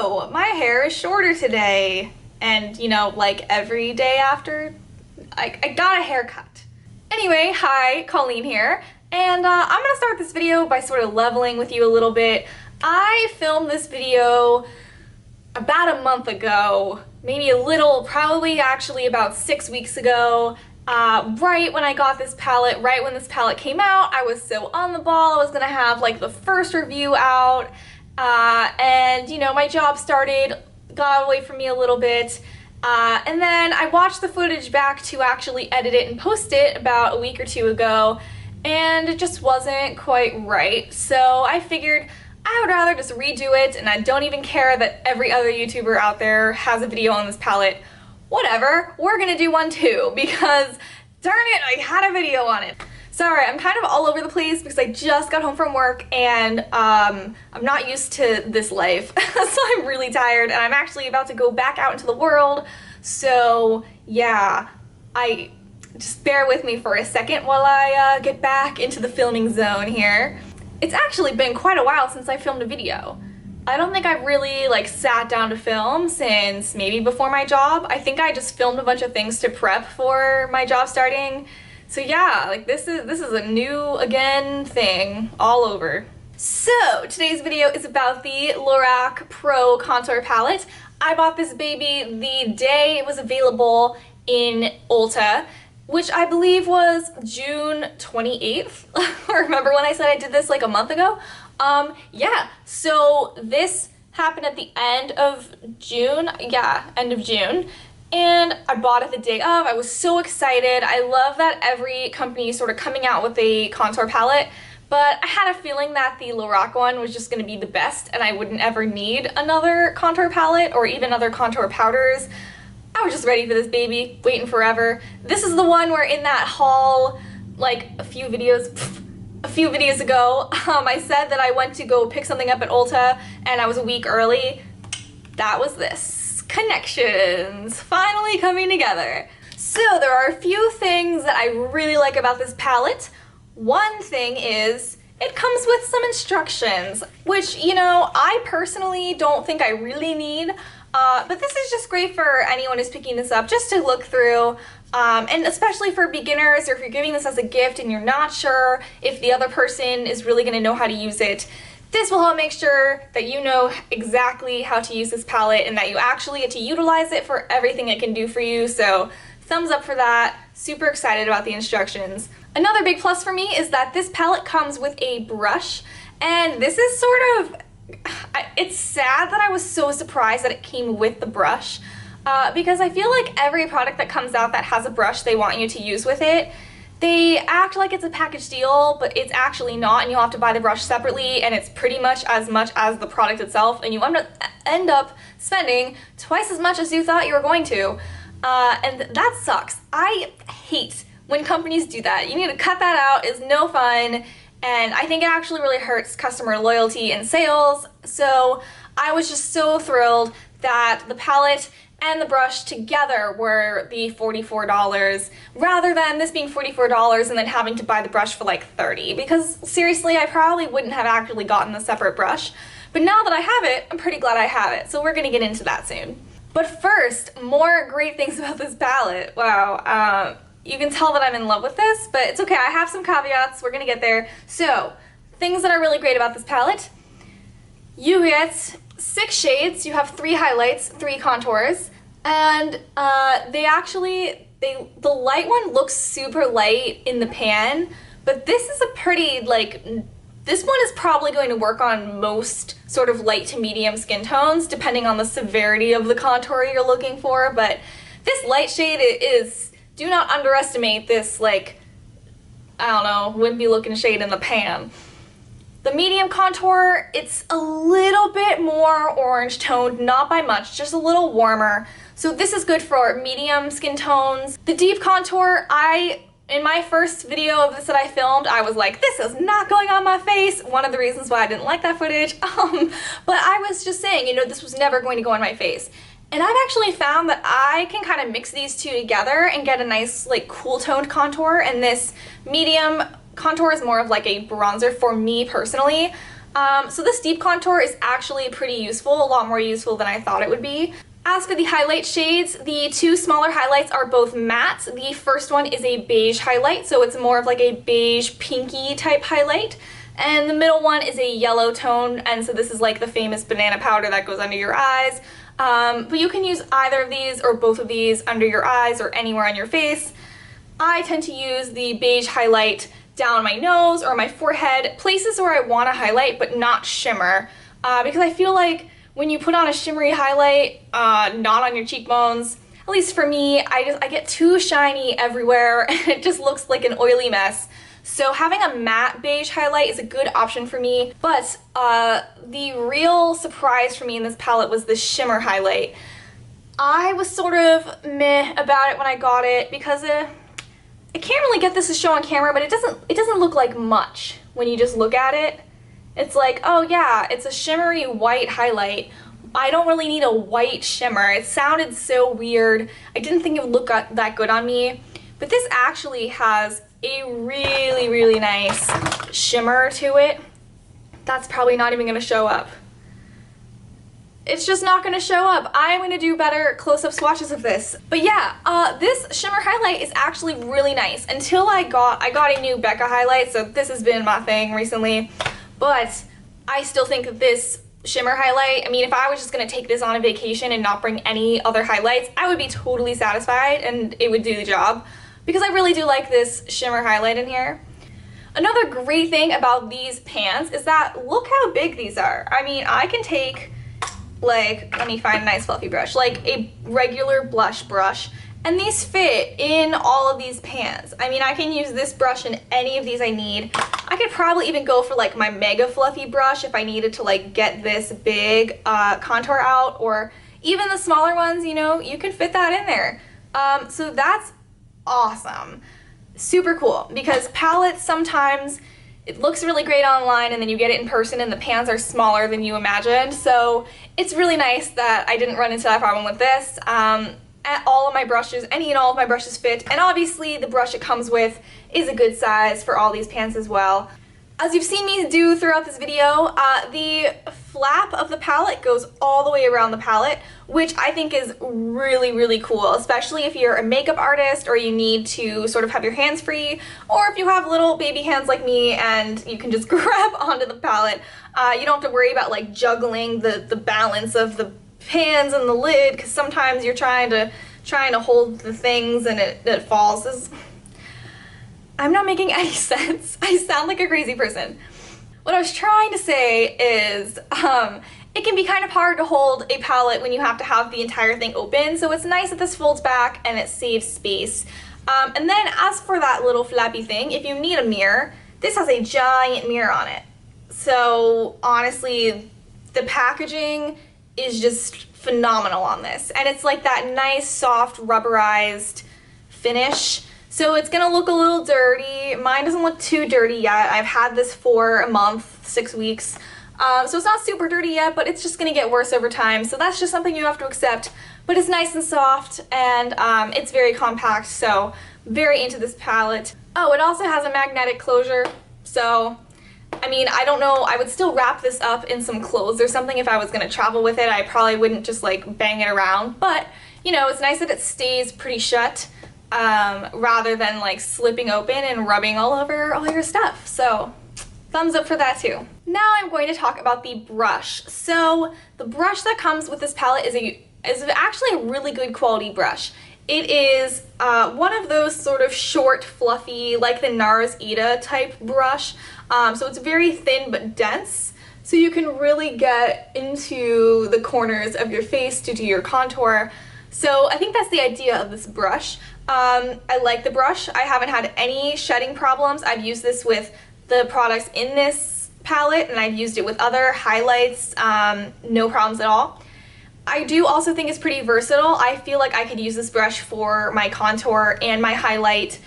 So, my hair is shorter today, and you know, like every day after, I got a haircut. Anyway, hi, Colleen here, and I'm gonna start this video by sort of leveling with you a little bit. I filmed this video about a month ago, maybe a little, probably actually about 6 weeks ago. Right when I got this palette, right when this palette came out, I was so on the ball. I was gonna have like the first review out, and you know, my job started, got away from me a little bit, and then I watched the footage back to actually edit it and post it about a week or two ago, and it just wasn't quite right. So I figured I would rather just redo it, and I don't even care that every other YouTuber out there has a video on this palette. Whatever, we're gonna do one too, because darn it, I had a video on it. Sorry, I'm kind of all over the place because I just got home from work and I'm not used to this life. So I'm really tired and I'm actually about to go back out into the world. So yeah, just bear with me for a second while I get back into the filming zone here. It's actually been quite a while since I filmed a video. I don't think I've really like sat down to film since maybe before my job. I think I just filmed a bunch of things to prep for my job starting. So yeah, like this is a new again thing all over. So today's video is about the Lorac Pro contour palette. I bought this baby the day it was available in Ulta, which I believe was June 28th. Remember when I said I did this like a month ago? Yeah, so this happened at the end of June, end of June, and I bought it the day of. I was so excited. I love that every company is sort of coming out with a contour palette, but I had a feeling that the Lorac one was just going to be the best and I wouldn't ever need another contour palette or even other contour powders. I was just ready for this baby, waiting forever. This is the one where in that haul, like a few videos ago, I said that I went to go pick something up at Ulta and I was a week early. That was this. Connections finally coming together. So there are a few things that I really like about this palette. One thing is it comes with some instructions, which, you know, I personally don't think I really need, but this is just great for anyone who's picking this up just to look through. And especially for beginners, or if you're giving this as a gift and you're not sure if the other person is really going to know how to use it, this will help make sure that you know exactly how to use this palette and that you actually get to utilize it for everything it can do for you. So thumbs up for that. Super excited about the instructions. Another big plus for me is that this palette comes with a brush, and this is sort of, it's sad that I was so surprised that it came with the brush. Because I feel like every product that comes out that has a brush they want you to use with it, they act like it's a package deal, but it's actually not, and you'll have to buy the brush separately, and it's pretty much as the product itself, and you end up spending twice as much as you thought you were going to. And that sucks. I hate when companies do that. You need to cut that out. It's no fun, and I think it actually really hurts customer loyalty and sales. So I was just so thrilled that the palette and the brush together were the $44, rather than this being $44 and then having to buy the brush for like $30, because seriously, I probably wouldn't have actually gotten the separate brush. But now that I have it, I'm pretty glad I have it, so we're gonna get into that soon. But first, more great things about this palette. Wow, you can tell that I'm in love with this, but it's okay, I have some caveats, we're gonna get there. So, things that are really great about this palette: you get 6 shades, you have 3 highlights, 3 contours, and the light one looks super light in the pan, but this is a pretty, like, this one is probably going to work on most sort of light to medium skin tones, depending on the severity of the contour you're looking for, but this light shade is, do not underestimate this, like, I don't know, wimpy looking shade in the pan. The medium contour, it's a little bit more orange toned, not by much, just a little warmer. So this is good for medium skin tones. The deep contour, in my first video of this that I filmed, I was like, this is not going on my face. One of the reasons why I didn't like that footage. But I was just saying, you know, this was never going to go on my face. And I've actually found that I can kind of mix these two together and get a nice, like, cool toned contour, and this medium contour is more of like a bronzer for me personally. So this deep contour is actually pretty useful, a lot more useful than I thought it would be. As for the highlight shades, the two smaller highlights are both matte. The first one is a beige highlight, so it's more of like a beige pinky type highlight. And the middle one is a yellow tone, and so this is like the famous banana powder that goes under your eyes. But you can use either of these or both of these under your eyes or anywhere on your face. I tend to use the beige highlight down my nose or my forehead, places where I want to highlight but not shimmer, because I feel like when you put on a shimmery highlight, not on your cheekbones, at least for me, I get too shiny everywhere and it just looks like an oily mess. So having a matte beige highlight is a good option for me, but the real surprise for me in this palette was the shimmer highlight. I was sort of meh about it when I got it because I can't really get this to show on camera, but it doesn't look like much when you just look at it. It's like, oh yeah, it's a shimmery white highlight. I don't really need a white shimmer. It sounded so weird. I didn't think it would look that good on me. But this actually has a really, really nice shimmer to it. That's probably not even going to show up. It's just not going to show up. I'm going to do better close-up swatches of this. But yeah, this shimmer highlight is actually really nice. Until I got a new Becca highlight, so this has been my thing recently. But I still think that this shimmer highlight, I mean, if I was just going to take this on a vacation and not bring any other highlights, I would be totally satisfied and it would do the job. Because I really do like this shimmer highlight in here. Another great thing about these pans is that look how big these are. I mean, I can take, like, let me find a nice fluffy brush, like a regular blush brush, and these fit in all of these pans. I mean, I can use this brush in any of these I need. I could probably even go for like my mega fluffy brush if I needed to like get this big contour out, or even the smaller ones, you know, you can fit that in there. So that's awesome. Super cool, because palettes sometimes it looks really great online and then you get it in person and the pans are smaller than you imagined. So it's really nice that I didn't run into that problem with this. All of my brushes, any and all of my brushes fit, and obviously the brush it comes with is a good size for all these pans as well. As you've seen me do throughout this video, the flap of the palette goes all the way around the palette, which I think is really, really cool, especially if you're a makeup artist or you need to sort of have your hands free, or if you have little baby hands like me and you can just grab onto the palette. You don't have to worry about like juggling the balance of the pans and the lid, because sometimes you're trying to hold the things and it falls. I'm not making any sense. I sound like a crazy person. What I was trying to say is it can be kind of hard to hold a palette when you have to have the entire thing open, so it's nice that this folds back and it saves space. And then as for that little flappy thing, if you need a mirror, this has a giant mirror on it. So honestly, the packaging is just phenomenal on this, and it's like that nice soft rubberized finish, so it's gonna look a little dirty. Mine doesn't look too dirty yet. I've had this for a month, 6 weeks, so it's not super dirty yet, but it's just gonna get worse over time, so that's just something you have to accept. But it's nice and soft, and it's very compact, so very into this palette. Oh, it also has a magnetic closure, so I mean, I don't know, I would still wrap this up in some clothes or something if I was gonna travel with it. I probably wouldn't just like bang it around, but you know, it's nice that it stays pretty shut rather than like slipping open and rubbing all over all your stuff. So thumbs up for that too. Now I'm going to talk about the brush. So the brush that comes with this palette is actually a really good quality brush. It is one of those sort of short, fluffy, like the NARS Ita type brush. So it's very thin but dense, so you can really get into the corners of your face to do your contour. So I think that's the idea of this brush. I like the brush. I haven't had any shedding problems. I've used this with the products in this palette, and I've used it with other highlights, no problems at all. I do also think it's pretty versatile. I feel like I could use this brush for my contour and my highlight.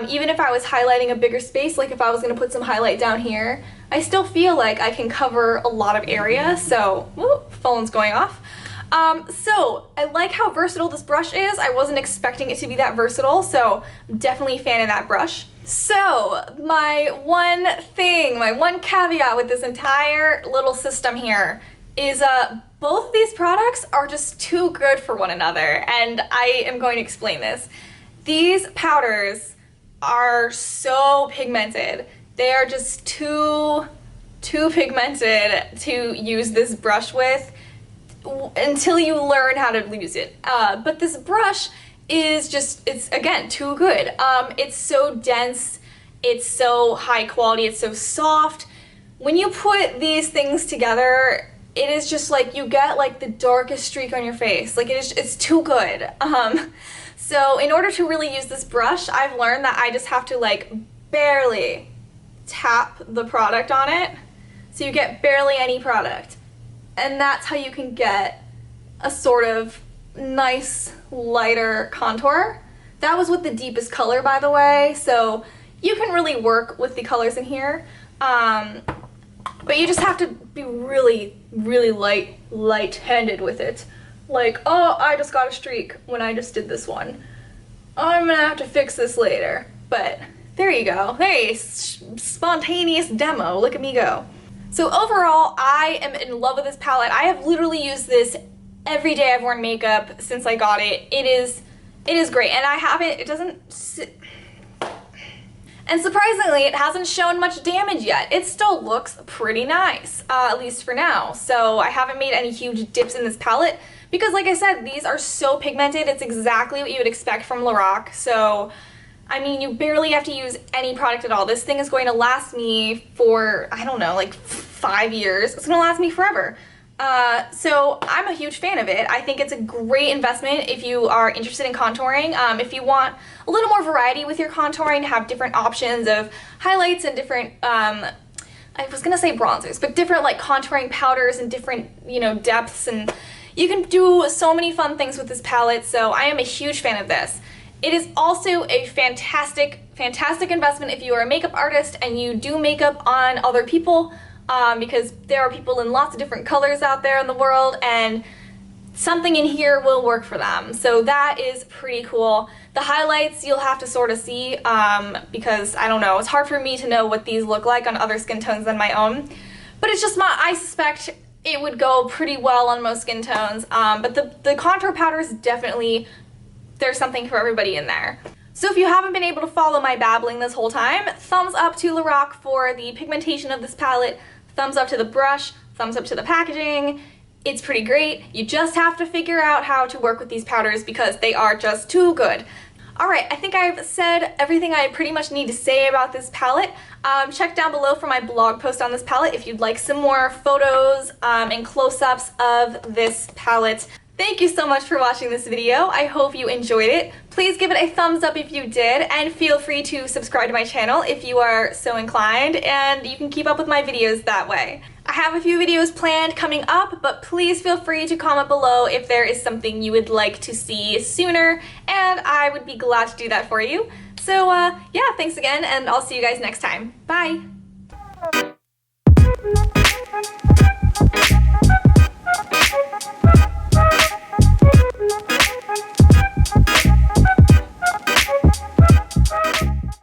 Even if I was highlighting a bigger space, like if I was going to put some highlight down here, I still feel like I can cover a lot of area. So, whoop, phone's going off. So I like how versatile this brush is. I wasn't expecting it to be that versatile, so I'm definitely a fan of that brush. So, my one caveat with this entire little system here is both of these products are just too good for one another, and I am going to explain this. These powders are so pigmented. They are just too pigmented to use this brush with until you learn how to use it. But this brush is just, it's again too good. It's so dense, it's so high quality, it's so soft. When you put these things together, it is just like you get like the darkest streak on your face. Like it's too good. So in order to really use this brush, I've learned that I just have to like barely tap the product on it. So you get barely any product. And that's how you can get a sort of nice lighter contour. That was with the deepest color, by the way, so you can really work with the colors in here. But you just have to be really light-handed with it. Like, oh, I just got a streak when I just did this one. I'm gonna have to fix this later. But there you go. Hey, spontaneous demo. Look at me go. So overall, I am in love with this palette. I have literally used this every day I've worn makeup since I got it. It is great, and I haven't, it doesn't sit. And surprisingly, it hasn't shown much damage yet. It still looks pretty nice, at least for now. So I haven't made any huge dips in this palette because, like I said, these are so pigmented. It's exactly what you would expect from Lorac. So, I mean, you barely have to use any product at all. This thing is going to last me for, I don't know, like 5 years. It's going to last me forever. So I'm a huge fan of it. I think it's a great investment if you are interested in contouring. If you want a little more variety with your contouring, have different options of highlights and different, I was gonna say bronzers, but different like contouring powders and different, you know, depths, and you can do so many fun things with this palette, so I am a huge fan of this. It is also a fantastic investment if you are a makeup artist and you do makeup on other people. Because there are people in lots of different colors out there in the world, and something in here will work for them. So that is pretty cool. The highlights you'll have to sort of see, because I don't know, it's hard for me to know what these look like on other skin tones than my own. But it's just I suspect it would go pretty well on most skin tones. But the contour powders, definitely, there's something for everybody in there. So if you haven't been able to follow my babbling this whole time, thumbs up to Lorac for the pigmentation of this palette, thumbs up to the brush, thumbs up to the packaging. It's pretty great. You just have to figure out how to work with these powders because they are just too good. Alright, I think I've said everything I pretty much need to say about this palette. Check down below for my blog post on this palette if you'd like some more photos and close-ups of this palette. Thank you so much for watching this video. I hope you enjoyed it. Please give it a thumbs up if you did, and feel free to subscribe to my channel if you are so inclined, and you can keep up with my videos that way. I have a few videos planned coming up, but please feel free to comment below if there is something you would like to see sooner, and I would be glad to do that for you. So yeah, thanks again, and I'll see you guys next time. Bye!